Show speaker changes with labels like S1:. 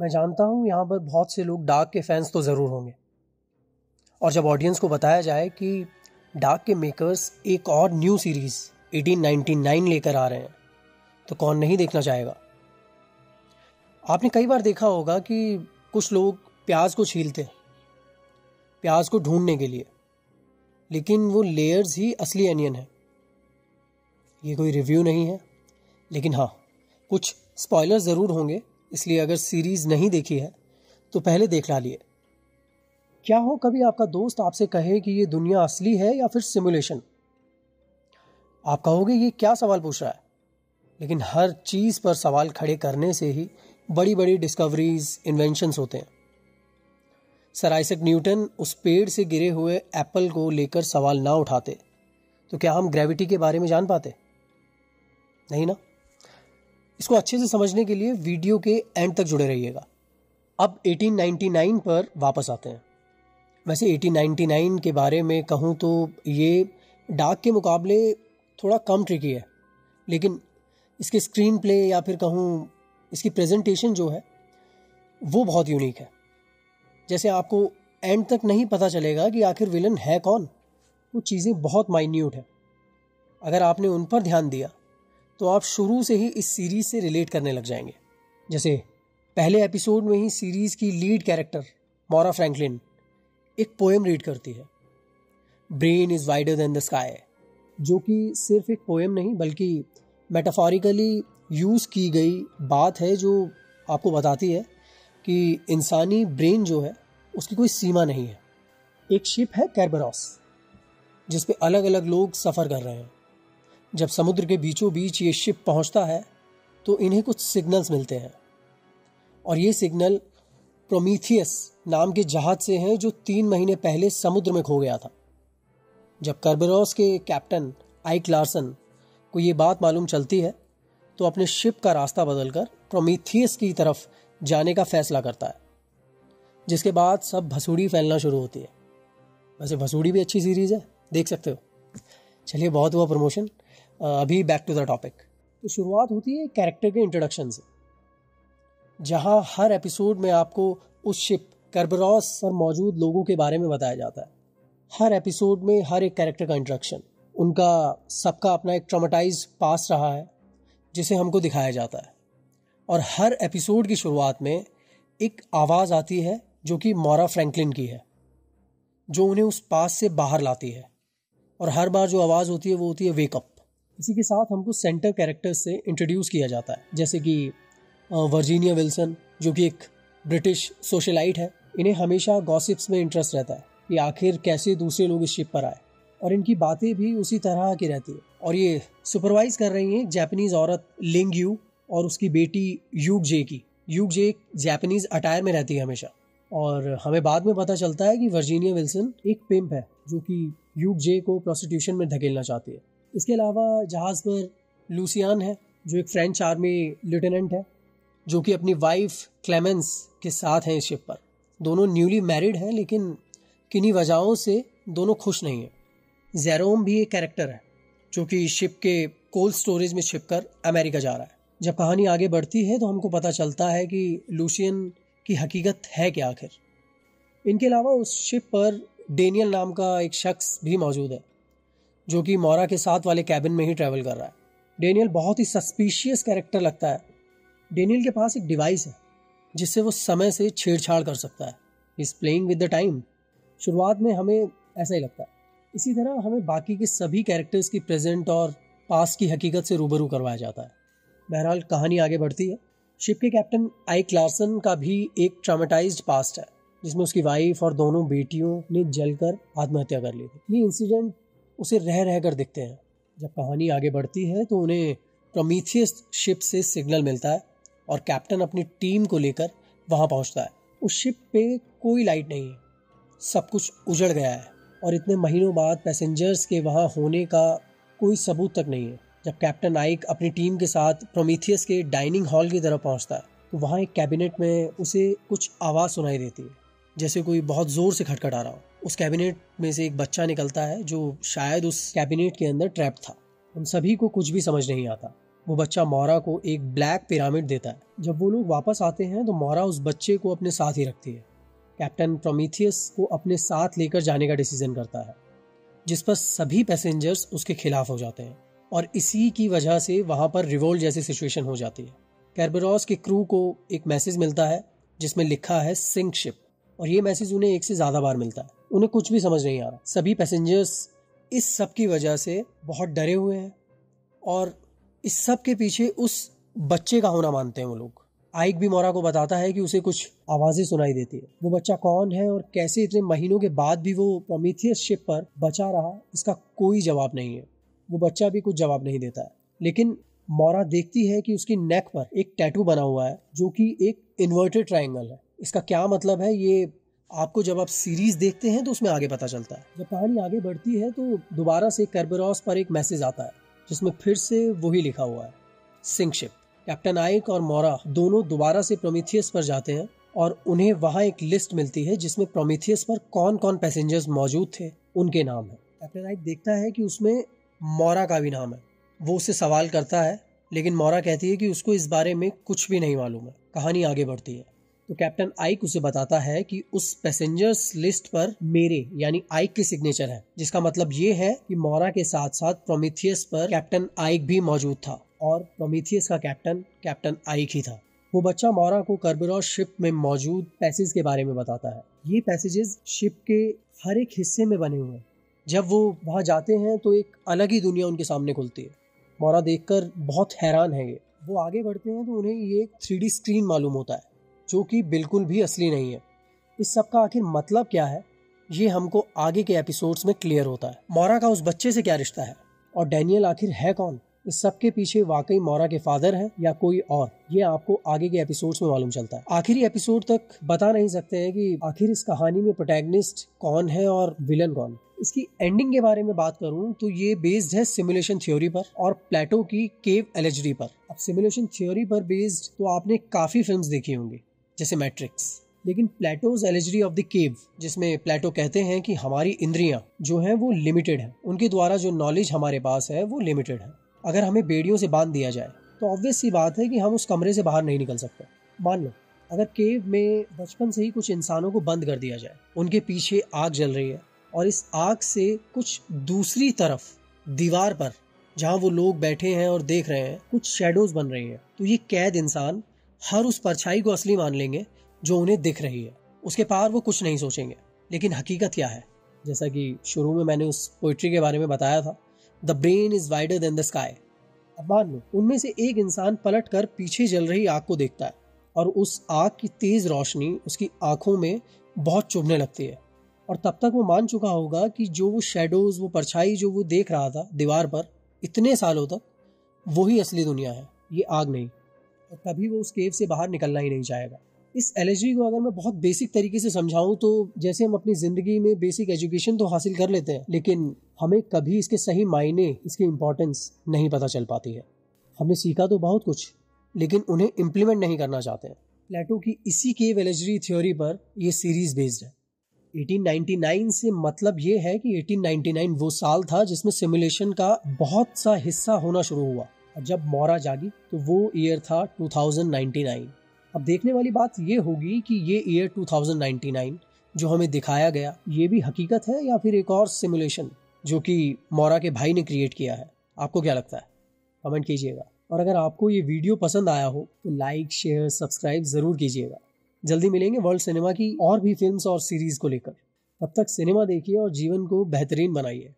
S1: मैं जानता हूँ यहाँ पर बहुत से लोग डार्क के फैंस तो ज़रूर होंगे, और जब ऑडियंस को बताया जाए कि डार्क के मेकर्स एक और न्यू सीरीज़ 1899 लेकर आ रहे हैं, तो कौन नहीं देखना चाहेगा। आपने कई बार देखा होगा कि कुछ लोग प्याज को छीलते हैं प्याज को ढूंढने के लिए, लेकिन वो लेयर्स ही असली अनियन है। ये कोई रिव्यू नहीं है, लेकिन हाँ, कुछ स्पॉयलर ज़रूर होंगे, इसलिए अगर सीरीज़ नहीं देखी है तो पहले देख ला लिए। क्या हो कभी आपका दोस्त आपसे कहे कि ये दुनिया असली है या फिर सिमुलेशन, आप कहोगे ये क्या सवाल पूछ रहा है। लेकिन हर चीज़ पर सवाल खड़े करने से ही बड़ी बड़ी डिस्कवरीज, इन्वेंशंस होते हैं। सर आइजैक न्यूटन उस पेड़ से गिरे हुए एप्पल को लेकर सवाल ना उठाते तो क्या हम ग्रेविटी के बारे में जान पाते? नहीं ना। इसको अच्छे से समझने के लिए वीडियो के एंड तक जुड़े रहिएगा। अब 1899 पर वापस आते हैं। वैसे 1899 के बारे में कहूँ तो ये डार्क के मुकाबले थोड़ा कम ट्रिकी है, लेकिन इसके स्क्रीन प्ले या फिर कहूँ इसकी प्रेजेंटेशन जो है वो बहुत यूनिक है। जैसे आपको एंड तक नहीं पता चलेगा कि आखिर विलन है कौन, वो चीज़ें बहुत माइन्यूट है। अगर आपने उन पर ध्यान दिया तो आप शुरू से ही इस सीरीज से रिलेट करने लग जाएंगे। जैसे पहले एपिसोड में ही सीरीज की लीड कैरेक्टर मॉरा फ्रैंकलिन एक पोएम रीड करती है, brain is wider than the sky, जो कि सिर्फ एक पोएम नहीं बल्कि मेटाफोरिकली यूज़ की गई बात है, जो आपको बताती है कि इंसानी ब्रेन जो है उसकी कोई सीमा नहीं है। एक शिप है कैरबरॉस, जिस पे अलग अलग लोग सफ़र कर रहे हैं। जब समुद्र के बीचों बीच ये शिप पहुंचता है तो इन्हें कुछ सिग्नल्स मिलते हैं, और ये सिग्नल प्रोमीथियस नाम के जहाज से हैं जो 3 महीने पहले समुद्र में खो गया था। जब कैरबरॉस के कैप्टन आइक लार्सन को ये बात मालूम चलती है तो अपने शिप का रास्ता बदलकर प्रोमीथियस की तरफ जाने का फैसला करता है, जिसके बाद सब भसूड़ी फैलना शुरू होती है। वैसे भसूड़ी भी अच्छी सीरीज़ है, देख सकते हो। चलिए, बहुत हुआ प्रमोशन, अभी बैक टू द टॉपिक। तो शुरुआत होती है कैरेक्टर के इंट्रोडक्शन से, जहां हर एपिसोड में आपको उस शिप कैरबरॉस पर मौजूद लोगों के बारे में बताया जाता है। हर एपिसोड में हर एक कैरेक्टर का इंट्रोडक्शन, उनका सबका अपना एक ट्रॉमेटाइज पास रहा है जिसे हमको दिखाया जाता है। और हर एपिसोड की शुरुआत में एक आवाज़ आती है जो कि मॉरा फ्रैंकलिन की है, जो उन्हें उस पास से बाहर लाती है। और हर बार जो आवाज़ होती है वो होती है वेकअप। इसी के साथ हमको सेंटर कैरेक्टर्स से इंट्रोड्यूस किया जाता है, जैसे कि वर्जीनिया विल्सन, जो कि एक ब्रिटिश सोशलाइट है। इन्हें हमेशा गॉसिप्स में इंटरेस्ट रहता है कि आखिर कैसे दूसरे लोग इस शिप पर आए, और इनकी बातें भी उसी तरह की रहती है। और ये सुपरवाइज कर रही हैं जापानीज औरत लिंग यू और उसकी बेटी यूग जे की। यूग जे जापानीज अटायर में रहती है हमेशा, और हमें बाद में पता चलता है कि वर्जीनिया विल्सन एक पिम्प है जो कि यूग जे को प्रोस्टिट्यूशन में धकेलना चाहती है। इसके अलावा जहाज़ पर लूसियान है, जो एक फ्रेंच आर्मी लेफ्टिनेंट है, जो कि अपनी वाइफ क्लेमेंस के साथ हैं इस शिप पर। दोनों न्यूली मैरिड हैं, लेकिन किन्हीं वजहों से दोनों खुश नहीं हैं। जेरोम भी एक कैरेक्टर है जो कि शिप के कोल्ड स्टोरेज में छिपकर अमेरिका जा रहा है। जब कहानी आगे बढ़ती है तो हमको पता चलता है कि लूसियन की हकीकत है क्या आखिर। इनके अलावा उस शिप पर डेनियल नाम का एक शख्स भी मौजूद है, जो कि मॉरा के साथ वाले कैबिन में ही ट्रैवल कर रहा है। डेनियल बहुत ही सस्पिशियस कैरेक्टर लगता है। डेनियल के पास एक डिवाइस है जिससे वो समय से छेड़छाड़ कर सकता है। He is playing with the time. शुरुआत में हमें ऐसा ही लगता है। इसी तरह हमें बाकी के सभी कैरेक्टर्स की प्रेजेंट और पास्ट की हकीकत से रूबरू करवाया जाता है। बहरहाल कहानी आगे बढ़ती है। शिप के कैप्टन आइक लार्सन का भी एक ट्रॉमेटाइज्ड पास्ट है, जिसमें उसकी वाइफ और दोनों बेटियों ने जलकर आत्महत्या कर ली थी। ये इंसिडेंट उसे रह रह कर दिखते हैं। जब कहानी आगे बढ़ती है तो उन्हें प्रोमीथियस शिप से सिग्नल मिलता है और कैप्टन अपनी टीम को लेकर वहां पहुंचता है। उस शिप पे कोई लाइट नहीं है, सब कुछ उजड़ गया है, और इतने महीनों बाद पैसेंजर्स के वहां होने का कोई सबूत तक नहीं है। जब कैप्टन आइक अपनी टीम के साथ प्रोमीथियस के डाइनिंग हॉल की तरफ पहुंचता है तो वहां एक कैबिनेट में उसे कुछ आवाज़ सुनाई देती है, जैसे कोई बहुत ज़ोर से खटखटा रहा हो। उस कैबिनेट में से एक बच्चा निकलता है जो शायद उस कैबिनेट के अंदर ट्रैप था। हम सभी को कुछ भी समझ नहीं आता। वो बच्चा मौरा को एक ब्लैक पिरामिड देता है। जब वो लोग वापस आते हैं तो मौरा उस बच्चे को अपने साथ ही रखती है। कैप्टन प्रोमीथियस को अपने साथ लेकर जाने का डिसीजन करता है, जिस पर सभी पैसेंजर्स उसके खिलाफ हो जाते हैं और इसी की वजह से वहां पर रिवोल्ट जैसी सिचुएशन हो जाती है। कैरबेरॉस के क्रू को एक मैसेज मिलता है जिसमें लिखा है सिंक शिप, और ये मैसेज उन्हें एक से ज्यादा बार मिलता है। उन्हें कुछ भी समझ नहीं आ रहा। सभी पैसेंजर्स इस सब की वजह से बहुत डरे हुए हैं और इस सब के पीछे उस बच्चे का होना मानते हैं वो लोग। आइक भी मौरा को बताता है कि उसे कुछ आवाजें सुनाई देती है। वो बच्चा कौन है और कैसे इतने महीनों के बाद भी वो प्रोमीथियस शिप पर बचा रहा, इसका कोई जवाब नहीं है। वो बच्चा भी कुछ जवाब नहीं देता है। लेकिन मौरा देखती है कि उसकी नेक पर एक टैटू बना हुआ है जो कि एक इन्वर्टेड ट्रायंगल है। इसका क्या मतलब है ये आपको जब आप सीरीज देखते हैं तो उसमें आगे पता चलता है। जब कहानी आगे बढ़ती है तो दोबारा से कैरबेरॉस पर एक मैसेज आता है जिसमें फिर से वही लिखा हुआ है, सिंक शिप। कैप्टन आइक और मौरा दोनों दोबारा से प्रोमीथियस पर जाते हैं और उन्हें वहां एक लिस्ट मिलती है जिसमें प्रोमीथियस पर कौन कौन पैसेंजर्स मौजूद थे उनके नाम है। कैप्टन आइक देखता है कि उसमें मौरा का भी नाम है। वो उससे सवाल करता है लेकिन मौरा कहती है कि उसको इस बारे में कुछ भी नहीं मालूम है। कहानी आगे बढ़ती है तो कैप्टन आइक उसे बताता है कि उस पैसेंजर्स लिस्ट पर मेरे यानी आइक के सिग्नेचर है, जिसका मतलब ये है कि मौरा के साथ साथ प्रोमीथियस पर कैप्टन आइक भी मौजूद था और प्रोमीथियस का कैप्टन आइक ही था। वो बच्चा मौरा को कैरबेरॉस शिप में मौजूद पैसेज के बारे में बताता है। ये पैसेजेस शिप के हर एक हिस्से में बने हुए हैं। जब वो वहां जाते हैं तो एक अलग ही दुनिया उनके सामने खुलती है। मौरा देखकर बहुत हैरान है। वो आगे बढ़ते हैं तो उन्हें ये एक 3D स्क्रीन मालूम होता है जो कि बिल्कुल भी असली नहीं है। इस सब का आखिर मतलब क्या है ये हमको आगे के एपिसोड्स में क्लियर होता है। मौरा का उस बच्चे से क्या रिश्ता है और डैनियल आखिर है कौन? इस सब के पीछे वाकई मौरा के फादर हैं या कोई और, ये आपको आगे के एपिसोड्स में मालूम चलता है। आखिरी एपिसोड तक बता नहीं सकते हैं कि आखिर इस कहानी में प्रोटैगनिस्ट कौन है और विलन कौन। इसकी एंडिंग के बारे में बात करूं तो ये बेस्ड है सिमुलेशन थ्योरी पर और प्लेटो की केव एलजीडी पर। अब सिमुलेशन थ्योरी पर बेस्ड तो आपने काफी फिल्म्स देखी होंगी जैसे मैट्रिक्स, लेकिन Plato's LGD of the cave जिसमें प्लेटो कहते हैं कि हमारी इंद्रियां जो हैं वो लिमिटेड हैं, उनके द्वारा जो नॉलेज हमारे पास है वो लिमिटेड है। अगर हमें बेड़ियों से बांध दिया जाए तो ऑब्वियस सी बात है कि हम उस कमरे से बाहर नहीं निकल सकते। मान लो अगर केव में बचपन से ही कुछ इंसानों को बंद कर दिया जाए, उनके पीछे आग जल रही है और इस आग से कुछ दूसरी तरफ दीवार पर जहां वो लोग बैठे हैं और देख रहे हैं कुछ शेडोज बन रही हैं, तो ये कैद इंसान हर उस परछाई को असली मान लेंगे जो उन्हें दिख रही है। उसके पार वो कुछ नहीं सोचेंगे। लेकिन हकीकत क्या है? जैसा कि शुरू में मैंने उस पोइट्री के बारे में बताया था, the brain is wider than the sky. अब मान लो उनमें से एक इंसान पलट कर पीछे जल रही आग को देखता है और उस आग की तेज रोशनी उसकी आंखों में बहुत चुभने लगती है और तब तक वो मान चुका होगा कि जो वो शेडोज, वो परछाई जो वो देख रहा था दीवार पर इतने सालों तक, वही असली दुनिया है, ये आग नहीं। और तभी वो उस केव से बाहर निकलना ही नहीं चाहेगा। इस एलर्जी को अगर मैं बहुत बेसिक तरीके से समझाऊं तो जैसे हम अपनी जिंदगी में बेसिक एजुकेशन तो हासिल कर लेते हैं, लेकिन हमें कभी इसके सही मायने, इसकी इंपॉर्टेंस नहीं पता चल पाती है। हमने सीखा तो बहुत कुछ, लेकिन उन्हें इम्प्लीमेंट नहीं करना चाहते हैं। प्लेटो की इसी केव एलर्जी थ्योरी पर यह सीरीज बेस्ड है। 1899 से मतलब ये है कि 1899 वो साल था जिसमें सिमुलेशन का बहुत सा हिस्सा होना शुरू हुआ और जब मौरा जागी तो वो ईयर था 2099। अब देखने वाली बात ये होगी कि ये ईयर 2099 जो हमें दिखाया गया ये भी हकीकत है या फिर एक और सिमुलेशन जो कि मौरा के भाई ने क्रिएट किया है। आपको क्या लगता है? कमेंट कीजिएगा। और अगर आपको ये वीडियो पसंद आया हो तो लाइक, शेयर, सब्सक्राइब जरूर कीजिएगा। जल्दी मिलेंगे वर्ल्ड सिनेमा की और भी फिल्म्स और सीरीज को लेकर। तब तक सिनेमा देखिए और जीवन को बेहतरीन बनाइए।